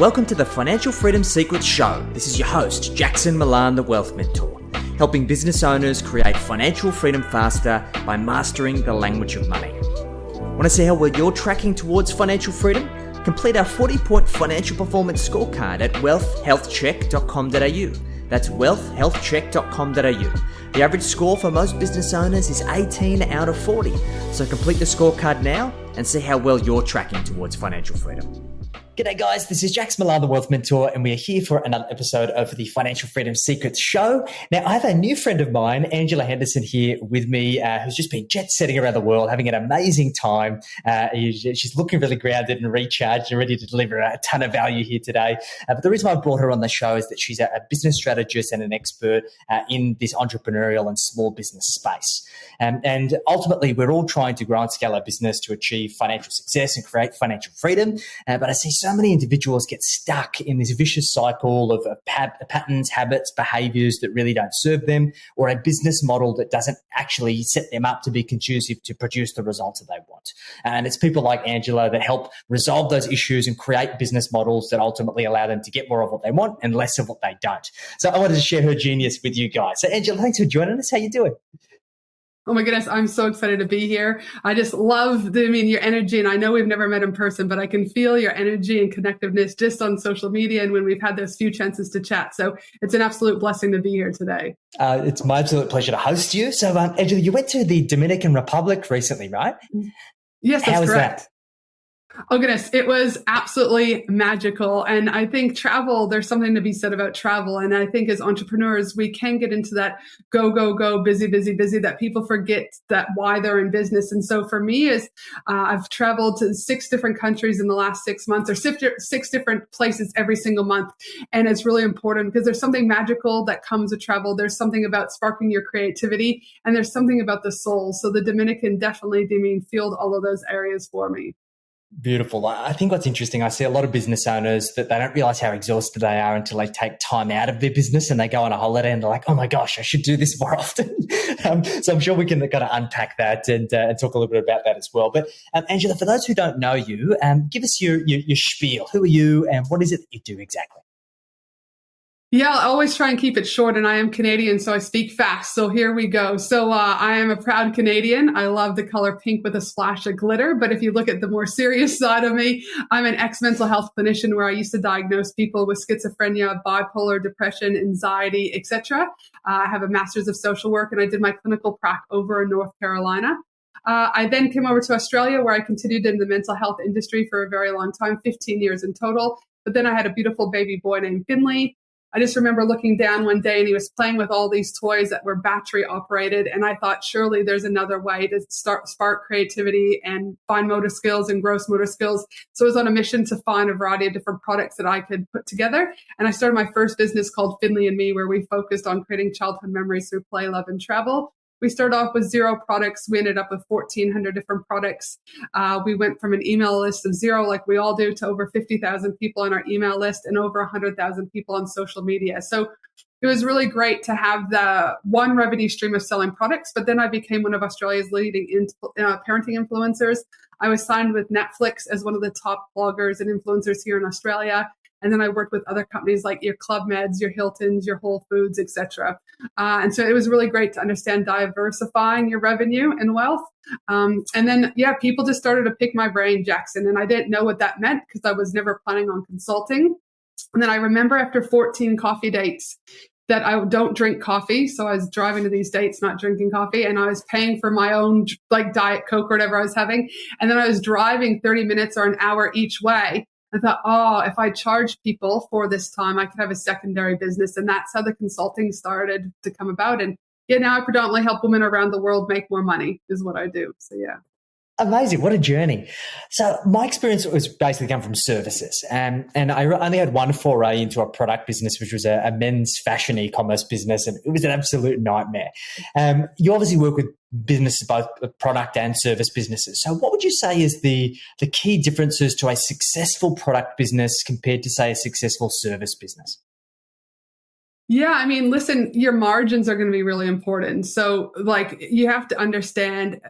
Welcome to the Financial Freedom Secrets Show. This is your host, Jackson Milan, the Wealth Mentor, helping business owners create financial freedom faster by mastering the language of money. Want to see how well you're tracking towards financial freedom? Complete our 40-point financial performance scorecard at wealthhealthcheck.com.au. That's wealthhealthcheck.com.au. The average score for most business owners is 18 out of 40. So complete the scorecard now and see how well you're tracking towards financial freedom. G'day guys, this is Jax Milan, the Wealth Mentor, and we are here for another episode of the Financial Freedom Secrets Show. Now, I have a new friend of mine, Angela Henderson, here with me, who's just been jet-setting around the world, having an amazing time. She's looking really grounded and recharged and ready to deliver a ton of value here today. But the reason why I brought her on the show is that she's a business strategist and an expert in this entrepreneurial and small business space. And ultimately, we're all trying to grow and scale our business to achieve financial success and create financial freedom. But I see so many individuals get stuck in this vicious cycle of patterns, habits, behaviors that really don't serve them, or a business model that doesn't actually set them up to be conducive to produce the results that they want. And it's people like Angela that help resolve those issues and create business models that ultimately allow them to get more of what they want and less of what they don't. So I wanted to share her genius with you guys. So Angela, thanks for joining us. How you doing? Oh my goodness, I'm so excited to be here. I just love your energy, and I know we've never met in person, but I can feel your energy and connectiveness just on social media and when we've had those few chances to chat. So it's an absolute blessing to be here today. It's my absolute pleasure to host you. So Angela, you went to the Dominican Republic recently, right? Yes, that's correct. That? Oh goodness, it was absolutely magical. And I think travel, there's something to be said about travel. And I think as entrepreneurs, we can get into that go, go, go, busy, busy, busy, that people forget that why they're in business. And so for me, is I've traveled to 6 different countries in the last 6 months, or 6 different places every single month. And it's really important because there's something magical that comes with travel. There's something about sparking your creativity, and there's something about the soul. So the Dominican definitely, fueled all of those areas for me. Beautiful. I think what's interesting, I see a lot of business owners that they don't realize how exhausted they are until they take time out of their business and they go on a holiday and they're like, oh my gosh, I should do this more often. So I'm sure we can kind of unpack that and talk a little bit about that as well. But Angela, for those who don't know you, give us your spiel. Who are you and what is it that you do exactly? Yeah, I always try and keep it short, and I am Canadian, so I speak fast. So here we go. So I am a proud Canadian. I love the color pink with a splash of glitter. But if you look at the more serious side of me, I'm an ex-mental health clinician where I used to diagnose people with schizophrenia, bipolar, depression, anxiety, etc. I have a master's of social work, and I did my clinical prac over in North Carolina. I then came over to Australia, where I continued in the mental health industry for a very long time, 15 years in total. But then I had a beautiful baby boy named Finlee. I just remember looking down one day and he was playing with all these toys that were battery operated. And I thought, surely there's another way to spark creativity and fine motor skills and gross motor skills. So I was on a mission to find a variety of different products that I could put together. And I started my first business called Finlee and Me, where we focused on creating childhood memories through play, love, and travel. We started off with 0 products. We ended up with 1,400 different products. We went from an email list of 0, like we all do, to over 50,000 people on our email list and over 100,000 people on social media. So it was really great to have the one revenue stream of selling products. But then I became one of Australia's leading parenting influencers. I was signed with Netflix as one of the top bloggers and influencers here in Australia. And then I worked with other companies like your Club Meds, your Hiltons, your Whole Foods, etc. And so it was really great to understand diversifying your revenue and wealth. And then, people just started to pick my brain, Jackson. And I didn't know what that meant because I was never planning on consulting. And then I remember after 14 coffee dates that I don't drink coffee. So I was driving to these dates, not drinking coffee. And I was paying for my own Diet Coke or whatever I was having. And then I was driving 30 minutes or an hour each way. I thought, if I charge people for this time, I could have a secondary business. And that's how the consulting started to come about. And now I predominantly help women around the world make more money is what I do. So, yeah. Amazing. What a journey. So my experience was basically come from services. And I only had one foray into a product business, which was a men's fashion e-commerce business. And it was an absolute nightmare. You obviously work with businesses, both product and service businesses. So what would you say is the key differences to a successful product business compared to, say, a successful service business? Yeah, listen, your margins are going to be really important. So you have to understand,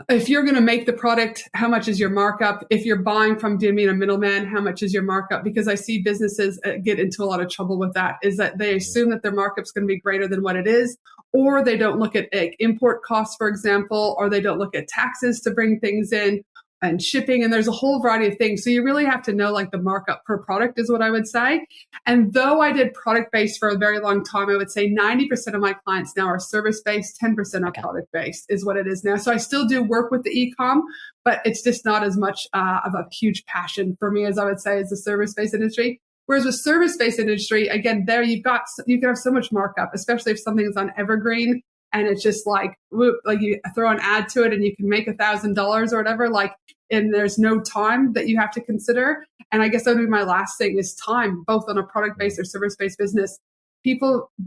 if you're going to make the product, how much is your markup? If you're buying from, a middleman, how much is your markup? Because I see businesses get into a lot of trouble with that, is that they assume that their markup's going to be greater than what it is, or they don't look at import costs, for example, or they don't look at taxes to bring things in and shipping. And there's a whole variety of things. So you really have to know like the markup per product is what I would say. And though I did product based for a very long time, I would say 90% of my clients now are service based, 10% are product based is what it is now. So I still do work with the e-com, but it's just not as much of a huge passion for me as I would say as the service based industry. Whereas with service based industry, again, there you can have so much markup, especially if something's on evergreen. And it's just like you throw an ad to it and you can make $1,000 or whatever, and there's no time that you have to consider. And I guess that would be my last thing is time, both on a product-based or service-based business.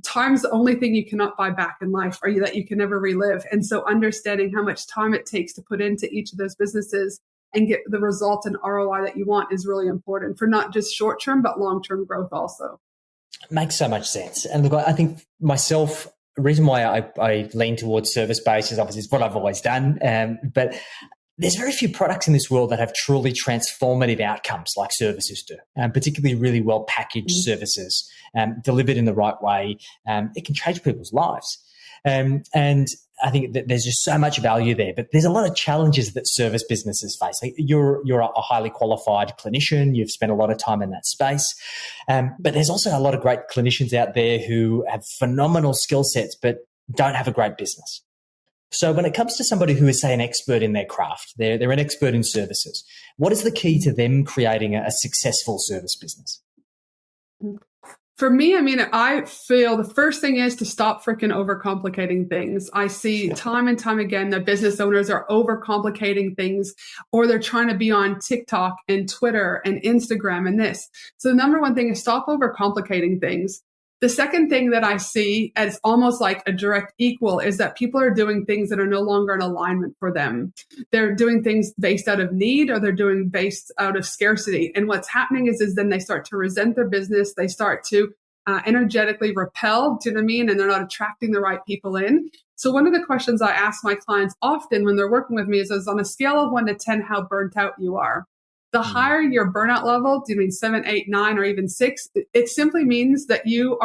Time's the only thing you cannot buy back in life or that you can never relive. And so understanding how much time it takes to put into each of those businesses and get the result and ROI that you want is really important for not just short-term, but long-term growth also. Makes so much sense. And look, I think myself, the reason why I lean towards service-based is obviously it's what I've always done. But there's very few products in this world that have truly transformative outcomes like services do, particularly really well-packaged services delivered in the right way. It can change people's lives. And I think that there's just so much value there, but there's a lot of challenges that service businesses face. Like you're a highly qualified clinician. You've spent a lot of time in that space. But there's also a lot of great clinicians out there who have phenomenal skill sets, but don't have a great business. So when it comes to somebody who is, say, an expert in their craft, they're an expert in services, what is the key to them creating a successful service business? For me, I feel the first thing is to stop freaking overcomplicating things. I see time and time again that business owners are overcomplicating things, or they're trying to be on TikTok and Twitter and Instagram and this. So the number one thing is stop overcomplicating things. The second thing that I see as almost like a direct equal is that people are doing things that are no longer in alignment for them. They're doing things based out of need, or they're doing based out of scarcity. And what's happening is then they start to resent their business. They start to energetically repel, do you know what I mean? And they're not attracting the right people in. So one of the questions I ask my clients often when they're working with me is on a scale of 1 to 10, how burnt out you are. The higher your burnout level, do you mean 7, 8, 9, or even 6? It simply means that you're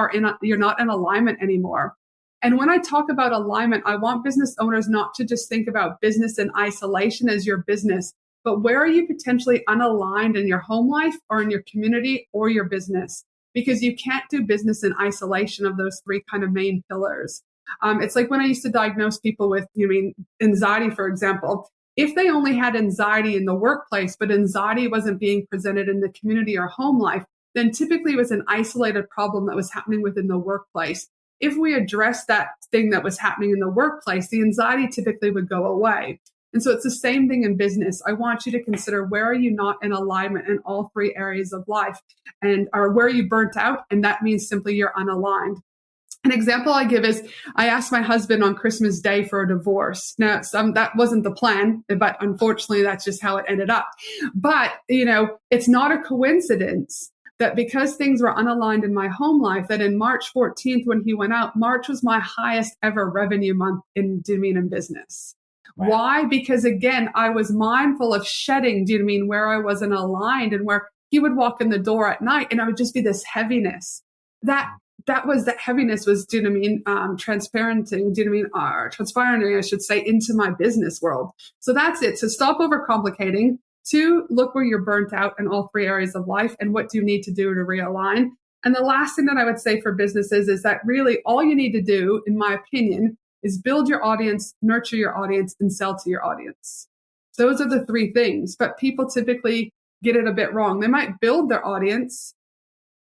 not in alignment anymore. And when I talk about alignment, I want business owners not to just think about business in isolation as your business, but where are you potentially unaligned in your home life or in your community or your business? Because you can't do business in isolation of those 3 kind of main pillars. It's like when I used to diagnose people with, anxiety, for example. If they only had anxiety in the workplace, but anxiety wasn't being presented in the community or home life, then typically it was an isolated problem that was happening within the workplace. If we addressed that thing that was happening in the workplace, the anxiety typically would go away. And so it's the same thing in business. I want you to consider, where are you not in alignment in all 3 areas of life, or where are you burnt out? And that means simply you're unaligned. An example I give is I asked my husband on Christmas Day for a divorce. Now, that wasn't the plan, but unfortunately, that's just how it ended up. But, it's not a coincidence that because things were unaligned in my home life, that in March 14th, when he went out, March was my highest ever revenue month in business. Wow. Why? Because again, I was mindful of shedding, where I wasn't aligned, and where he would walk in the door at night and I would just be this heaviness. That heaviness was, transpiring, I should say, into my business world. So that's it. So stop overcomplicating. 2, look where you're burnt out in all 3 areas of life, and what do you need to do to realign. And the last thing that I would say for businesses is that really all you need to do, in my opinion, is build your audience, nurture your audience, and sell to your audience. Those are the 3 things. But people typically get it a bit wrong. They might build their audience,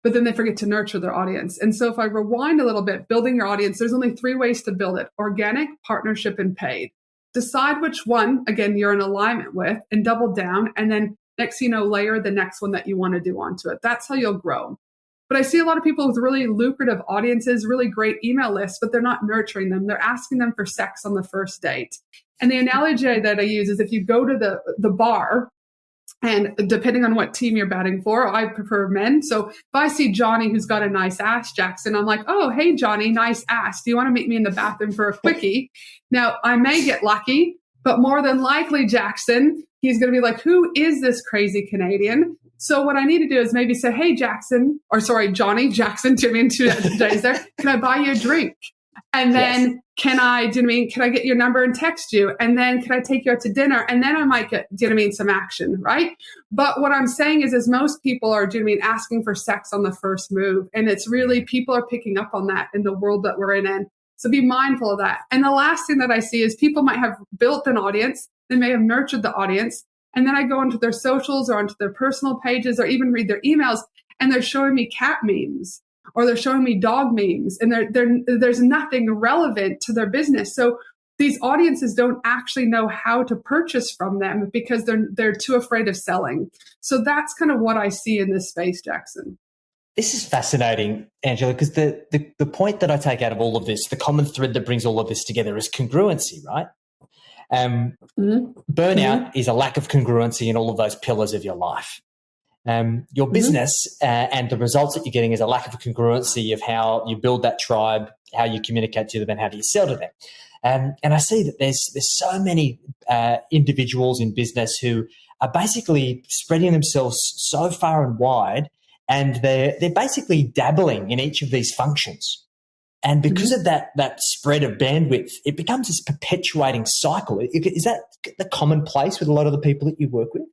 but then they forget to nurture their audience. And so if I rewind a little bit, building your audience, there's only 3 ways to build it: organic, partnership, and paid. Decide which one, again, you're in alignment with, and double down. And then next, layer the next one that you want to do onto it. That's how you'll grow. But I see a lot of people with really lucrative audiences, really great email lists, but they're not nurturing them. They're asking them for sex on the first date. And the analogy that I use is if you go to the bar, and depending on what team you're batting for, I prefer men. So if I see Johnny who's got a nice ass, Jackson, I'm like, oh, hey, Johnny, nice ass. Do you want to meet me in the bathroom for a quickie? Now, I may get lucky, But more than likely, Jackson, he's going to be like, who is this crazy Canadian? So what I need to do is maybe say, hey, Johnny Jackson, Jimmy, and 2 days there. Can I buy you a drink? And then can I get your number and text you? And then can I take you out to dinner? And then I might get, some action, right? But what I'm saying is most people are, asking for sex on the first move. And it's really, people are picking up on that in the world that we're in. So be mindful of that. And the last thing that I see is people might have built an audience. They may have nurtured the audience. And then I go into their socials or onto their personal pages or even read their emails, and they're showing me cat memes or they're showing me dog memes, and there's nothing relevant to their business. So these audiences don't actually know how to purchase from them because they're too afraid of selling. So that's kind of what I see in this space, Jackson. This is fascinating, Angela, because the point that I take out of all of this, the common thread that brings all of this together is congruency, right? Burnout is a lack of congruency in all of those pillars of your life. Your business and the results that you're getting is a lack of congruency of how you build that tribe, how you communicate to them, and how do you sell to them. And I see that there's so many individuals in business who are basically spreading themselves so far and wide, and they're basically dabbling in each of these functions. And because of that spread of bandwidth, it becomes this perpetuating cycle. Is that the commonplace with a lot of the people that you work with?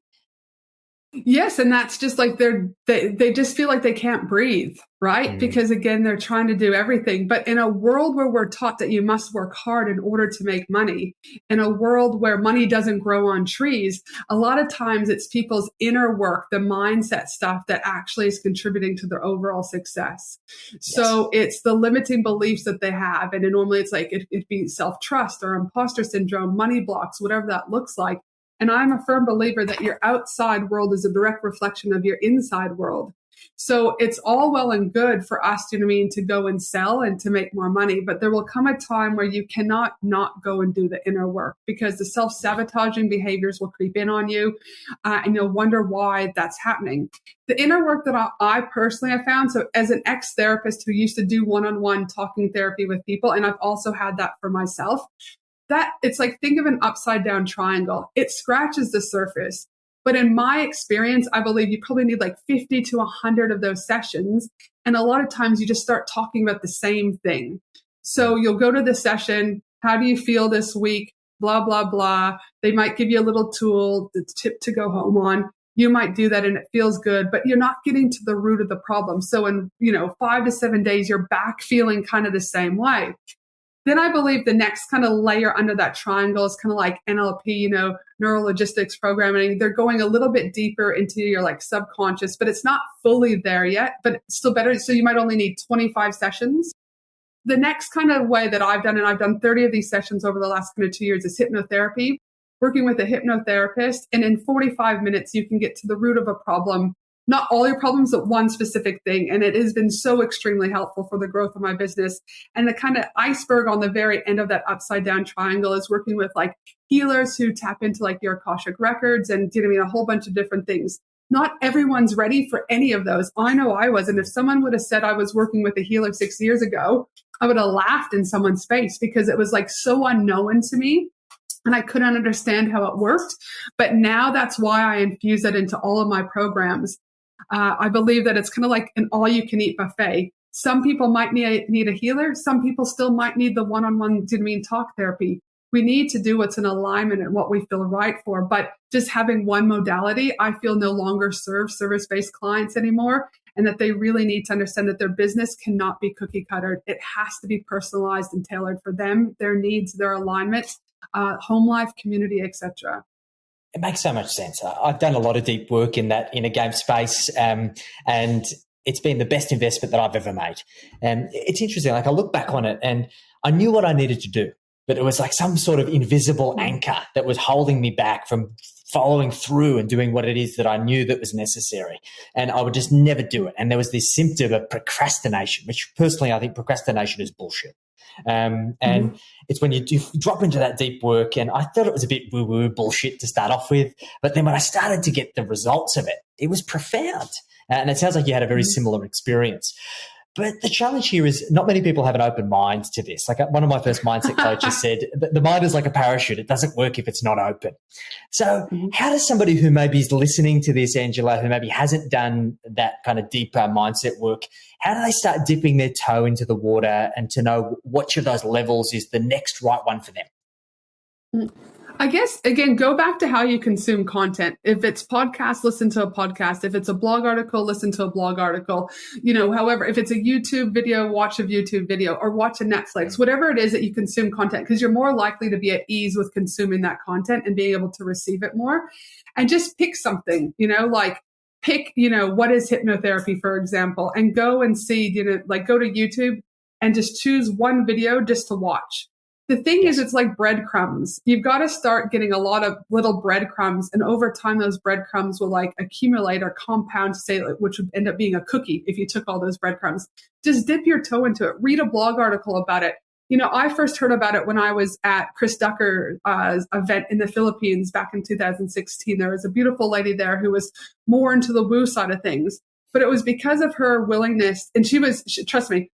Yes, and that's just like they just feel like they can't breathe, right? Because again, they're trying to do everything. But in a world where we're taught that you must work hard in order to make money, in a world where money doesn't grow on trees, a lot of times it's people's inner work, the mindset stuff that actually is contributing to their overall success. So it's the limiting beliefs that they have. And normally it's like it'd be self-trust or imposter syndrome, money blocks, whatever that looks like. And I'm a firm believer that your outside world is a direct reflection of your inside world. So it's all well and good for us, to go and sell and to make more money. But there will come a time where you cannot not go and do the inner work, because the self-sabotaging behaviors will creep in on you, and you'll wonder why that's happening. The inner work that I personally have found, so as an ex-therapist who used to do one-on-one talking therapy with people, and I've also had that for myself, that it's like, think of an upside down triangle. It scratches the surface. But in my experience, I believe you probably need like 50 to 100 of those sessions. And a lot of times you just start talking about the same thing. So you'll go to the session. How do you feel this week? Blah, blah, blah. They might give you a little tool, the tip to go home on. You might do that and it feels good, but you're not getting to the root of the problem. So in, 5 to 7 days, you're back feeling kind of the same way. Then I believe the next kind of layer under that triangle is kind of like NLP, neurologistics programming. They're going a little bit deeper into your like subconscious, but it's not fully there yet, but it's still better. So you might only need 25 sessions. The next kind of way that I've done, and I've done 30 of these sessions over the last kind of 2 years, is hypnotherapy, working with a hypnotherapist. And in 45 minutes, you can get to the root of a problem. Not all your problems, but one specific thing. And it has been so extremely helpful for the growth of my business. And the kind of iceberg on the very end of that upside down triangle is working with like healers who tap into like your Akashic records and a whole bunch of different things. Not everyone's ready for any of those. I know I was. And if someone would have said I was working with a healer 6 years ago, I would have laughed in someone's face, because it was like so unknown to me. And I couldn't understand how it worked. But now that's why I infuse it into all of my programs. I believe that it's kind of like an all-you-can-eat buffet. Some people might need a healer. Some people still might need the one-on-one talk therapy. We need to do what's in alignment and what we feel right for. But just having one modality, I feel no longer serves service-based clients anymore, and that they really need to understand that their business cannot be cookie-cuttered. It has to be personalized and tailored for them, their needs, their alignment, home life, community, etc. It makes so much sense. I've done a lot of deep work in that inner game space, and it's been the best investment that I've ever made. And it's interesting. Like, I look back on it and I knew what I needed to do, but it was like some sort of invisible anchor that was holding me back from following through and doing what it is that I knew that was necessary. And I would just never do it. And there was this symptom of procrastination, which personally I think procrastination is bullshit. And it's when you drop into that deep work, and I thought it was a bit woo-woo bullshit to start off with, but then when I started to get the results of it, it was profound. And it sounds like you had a very similar experience. But the challenge here is not many people have an open mind to this. Like one of my first mindset coaches said, the mind is like a parachute. It doesn't work if it's not open. So how does somebody who maybe is listening to this, Angela, who maybe hasn't done that kind of deeper mindset work, how do they start dipping their toe into the water and to know which of those levels is the next right one for them? I guess, again, go back to how you consume content. If it's podcast, listen to a podcast. If it's a blog article, listen to a blog article. However, if it's a YouTube video, watch a YouTube video or watch a Netflix, whatever it is that you consume content, because you're more likely to be at ease with consuming that content and being able to receive it more. And just pick something, pick, what is hypnotherapy, for example, and go and see, go to YouTube and just choose one video just to watch. The thing is, it's like breadcrumbs. You've got to start getting a lot of little breadcrumbs. And over time, those breadcrumbs will accumulate or compound to say, which would end up being a cookie if you took all those breadcrumbs. Just dip your toe into it. Read a blog article about it. I first heard about it when I was at Chris Ducker's event in the Philippines back in 2016. There was a beautiful lady there who was more into the woo side of things. But it was because of her willingness. And trust me,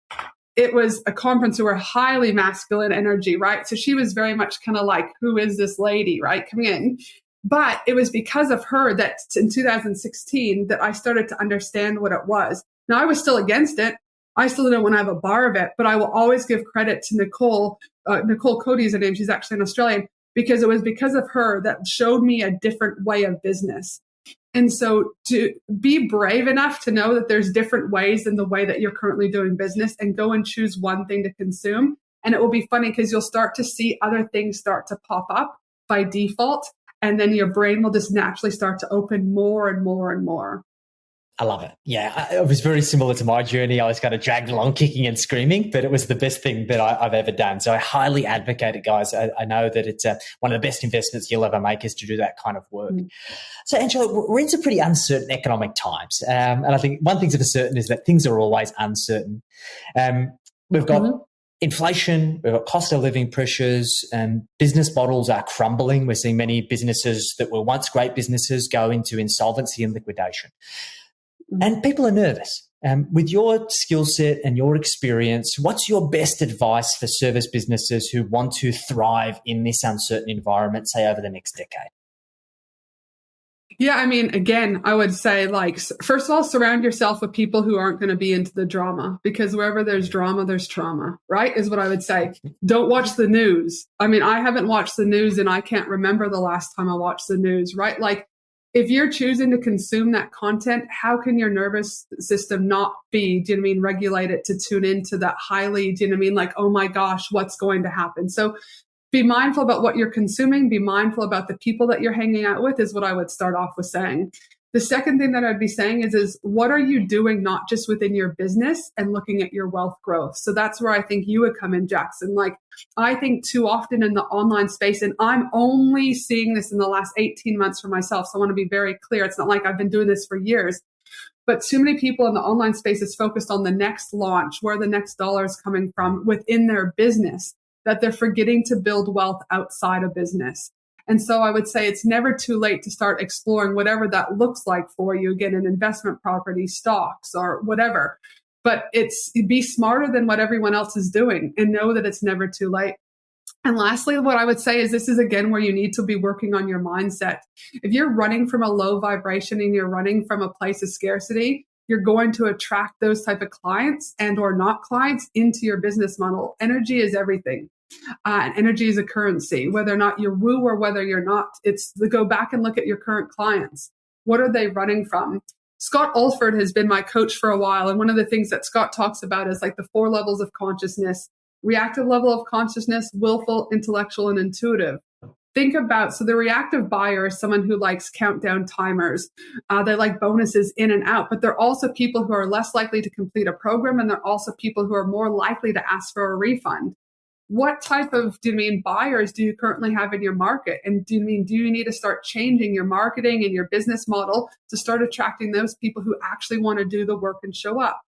it was a conference who were highly masculine energy, right? So she was very much kind of like, who is this lady, right, coming in? But it was because of her that in 2016 that I started to understand what it was. Now, I was still against it. I still didn't want to have a bar of it, but I will always give credit to Nicole. Nicole Cody is her name. She's actually an Australian, because it was because of her that showed me a different way of business. And so to be brave enough to know that there's different ways than the way that you're currently doing business, and go and choose one thing to consume. And it will be funny because you'll start to see other things start to pop up by default. And then your brain will just naturally start to open more and more and more. I love it. Yeah, it was very similar to my journey. I was kind of dragged along kicking and screaming, but it was the best thing that I've ever done. So I highly advocate it, guys. I know that it's one of the best investments you'll ever make is to do that kind of work. So, Angela, we're in some pretty uncertain economic times. And I think one thing's for certain is that things are always uncertain. We've got inflation, we've got cost of living pressures, and business models are crumbling. We're seeing many businesses that were once great businesses go into insolvency and liquidation. And people are nervous. With your skill set and your experience, what's your best advice for service businesses who want to thrive in this uncertain environment, say, over the next decade? Yeah, again, I would say, first of all, surround yourself with people who aren't going to be into the drama, because wherever there's drama, there's trauma, right? Is what I would say. Don't watch the news. I haven't watched the news and I can't remember the last time I watched the news, right? If you're choosing to consume that content, how can your nervous system not be, regulated to tune into that highly, oh my gosh, what's going to happen? So be mindful about what you're consuming. Be mindful about the people that you're hanging out with is what I would start off with saying. The second thing that I'd be saying is what are you doing, not just within your business and looking at your wealth growth? So that's where I think you would come in, Jackson. I think too often in the online space, and I'm only seeing this in the last 18 months for myself. So I want to be very clear. It's not like I've been doing this for years, but too many people in the online space is focused on the next launch, where the next dollar is coming from within their business, that they're forgetting to build wealth outside of business. And so I would say it's never too late to start exploring whatever that looks like for you. Again, an investment property, stocks, or whatever. But be smarter than what everyone else is doing and know that it's never too late. And lastly, what I would say is this is, again, where you need to be working on your mindset. If you're running from a low vibration and you're running from a place of scarcity, you're going to attract those type of clients and or not clients into your business model. Energy is everything. And energy is a currency, whether or not you're woo or whether you're not. It's to go back and look at your current clients. What are they running from? Scott Alford has been my coach for a while. And one of the things that Scott talks about is the 4 levels of consciousness: reactive level of consciousness, willful, intellectual, and intuitive. Think about, so the reactive buyer is someone who likes countdown timers. They like bonuses in and out, but they're also people who are less likely to complete a program. And they're also people who are more likely to ask for a refund. What type of, buyers do you currently have in your market? And do you need to start changing your marketing and your business model to start attracting those people who actually want to do the work and show up?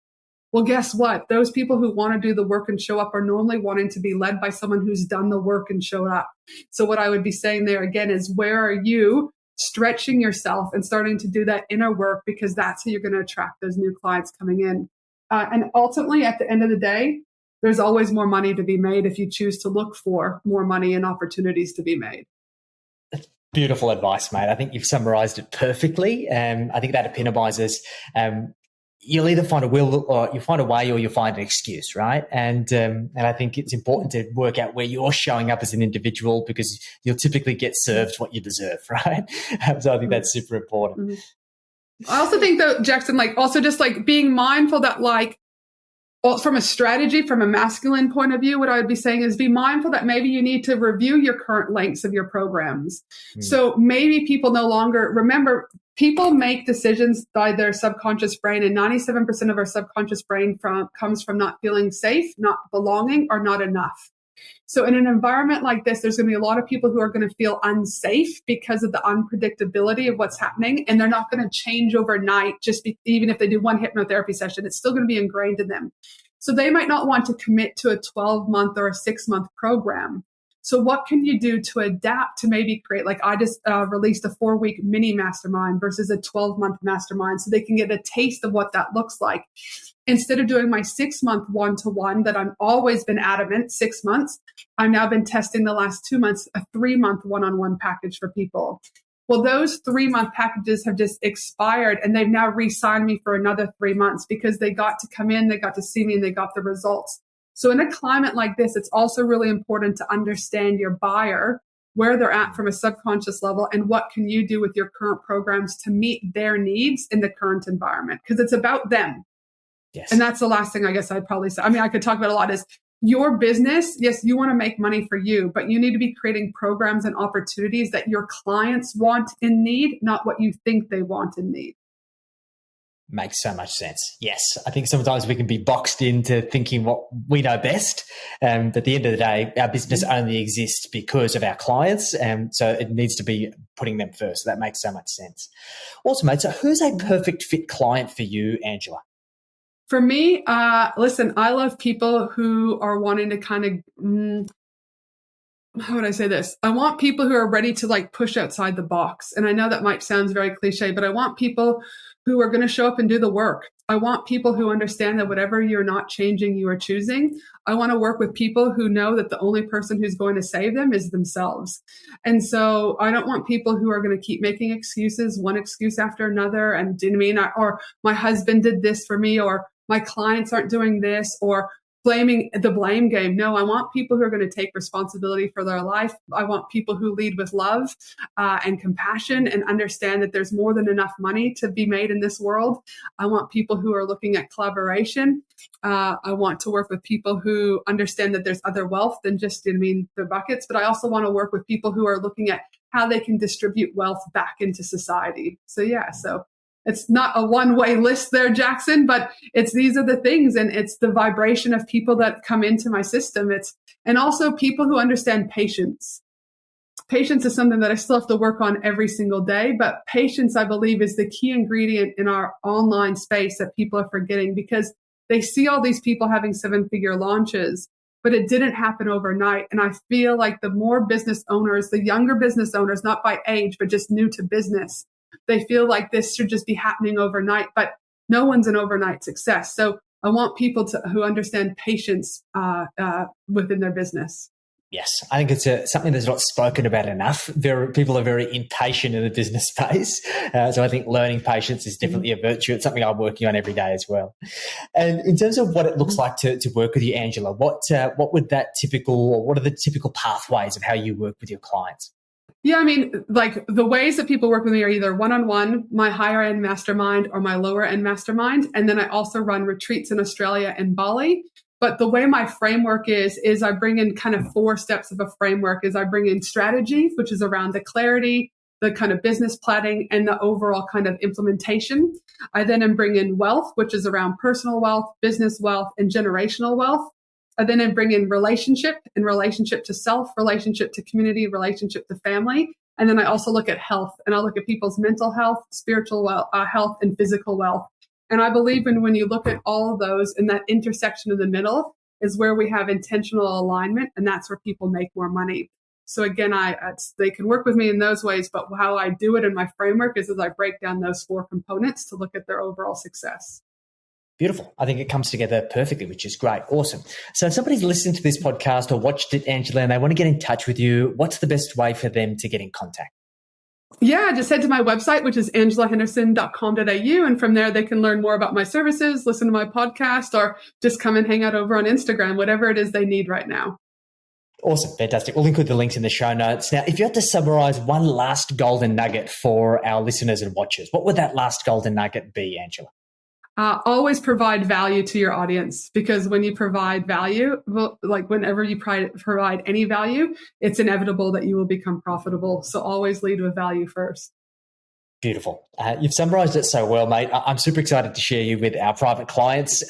Well, guess what? Those people who want to do the work and show up are normally wanting to be led by someone who's done the work and showed up. So what I would be saying there again is, where are you stretching yourself and starting to do that inner work? Because that's how you're going to attract those new clients coming in. And ultimately, at the end of the day, there's always more money to be made if you choose to look for more money and opportunities to be made. Beautiful advice, mate. I think you've summarized it perfectly. I think that epitomizes you'll either find a will or you find a way or you'll find an excuse, right? And I think it's important to work out where you're showing up as an individual because you'll typically get served what you deserve, right? So I think that's super important. Mm-hmm. I also think though, Jackson, also just being mindful that from a strategy, from a masculine point of view, what I would be saying is be mindful that maybe you need to review your current lengths of your programs. So maybe people no longer remember, people make decisions by their subconscious brain, and 97% of our subconscious brain comes from not feeling safe, not belonging, or not enough. So in an environment like this, there's going to be a lot of people who are going to feel unsafe because of the unpredictability of what's happening. And they're not going to change overnight, even if they do one hypnotherapy session, it's still going to be ingrained in them. So they might not want to commit to a 12-month or a 6-month program. So what can you do to adapt to maybe create, I just released a 4-week mini mastermind versus a 12-month mastermind so they can get a taste of what that looks like. Instead of doing my 6-month one-to-one that I've always been adamant, 6 months, I've now been testing the last 2 months, a 3-month one-on-one package for people. Well, those 3-month packages have just expired and they've now re-signed me for another 3 months because they got to come in, they got to see me, and they got the results. So in a climate like this, it's also really important to understand your buyer, where they're at from a subconscious level, and what can you do with your current programs to meet their needs in the current environment, because it's about them. Yes. And that's the last thing I guess I'd probably say. I mean, I could talk about a lot is your business. Yes, you want to make money for you, but you need to be creating programs and opportunities that your clients want and need, not what you think they want and need. Makes so much sense. Yes. I think sometimes we can be boxed into thinking what we know best. But at the end of the day, our business only exists because of our clients. So it needs to be putting them first. So that makes so much sense. Awesome, mate. So who's a perfect fit client for you, Angela? For me, listen, I love people who are wanting to kind of, how would I say this? I want people who are ready to push outside the box. And I know that might sound very cliche, but I want people who are going to show up and do the work. I want people who understand that whatever you're not changing, you are choosing. I want to work with people who know that the only person who's going to save them is themselves. And so I don't want people who are going to keep making excuses, one excuse after another. And do you know what I mean? Or my husband did this for me, or my clients aren't doing this, or blaming the blame game. No, I want people who are going to take responsibility for their life. I want people who lead with love and compassion and understand that there's more than enough money to be made in this world. I want people who are looking at collaboration. I want to work with people who understand that there's other wealth than just, the buckets, but I also want to work with people who are looking at how they can distribute wealth back into society. So it's not a one-way list there, Jackson, but these are the things, and it's the vibration of people that come into my system. And also people who understand patience. Patience is something that I still have to work on every single day, but patience, I believe, is the key ingredient in our online space that people are forgetting, because they see all these people having 7-figure launches, but it didn't happen overnight. And I feel like the more business owners, the younger business owners, not by age, but just new to business, they feel like this should just be happening overnight, but no one's an overnight success. So I want people who understand patience within their business. Yes, I think it's something that's not spoken about enough. People are very impatient in the business space. So I think learning patience is definitely a virtue. It's something I'm working on every day as well. And in terms of what it looks like to work with you, Angela, what are the typical pathways of how you work with your clients? Yeah, the ways that people work with me are either one-on-one, my higher end mastermind, or my lower end mastermind. And then I also run retreats in Australia and Bali. But the way my framework is I bring in kind of 4 steps of a framework. I bring in strategy, which is around the clarity, the kind of business planning, and the overall kind of implementation. I then bring in wealth, which is around personal wealth, business wealth, and generational wealth. I then bring in relationship to self, relationship to community, relationship to family. And then I also look at health, and I look at people's mental health, spiritual health, and physical wealth. And I believe when you look at all of those, and that intersection in the middle is where we have intentional alignment, and that's where people make more money. So again, they can work with me in those ways, but how I do it in my framework is as I break down those 4 components to look at their overall success. Beautiful. I think it comes together perfectly, which is great. Awesome. So if somebody's listened to this podcast or watched it, Angela, and they want to get in touch with you, what's the best way for them to get in contact? Yeah, just head to my website, which is angelahenderson.com.au. And from there, they can learn more about my services, listen to my podcast, or just come and hang out over on Instagram, whatever it is they need right now. Awesome. Fantastic. We'll include the links in the show notes. Now, if you had to summarize one last golden nugget for our listeners and watchers, what would that last golden nugget be, Angela? Always provide value to your audience, because when you provide value, like whenever you provide any value, it's inevitable that you will become profitable. So always lead with value first. Beautiful. You've summarized it so well, mate. I'm super excited to share you with our private clients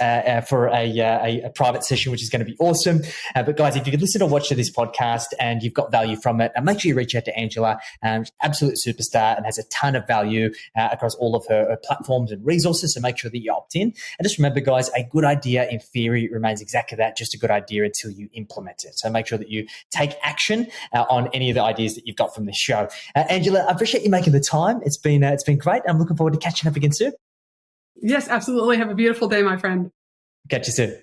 for a private session, which is going to be awesome. But guys, if you could listen or watch to this podcast and you've got value from it, make sure you reach out to Angela. Absolute superstar and has a ton of value across all of her platforms and resources. So make sure that you opt in. And just remember, guys, a good idea in theory remains exactly that, just a good idea until you implement it. So make sure that you take action on any of the ideas that you've got from this show. Angela, I appreciate you making the time. It's been great. I'm looking forward to catching up again soon. Yes, absolutely. Have a beautiful day, my friend. Catch you soon.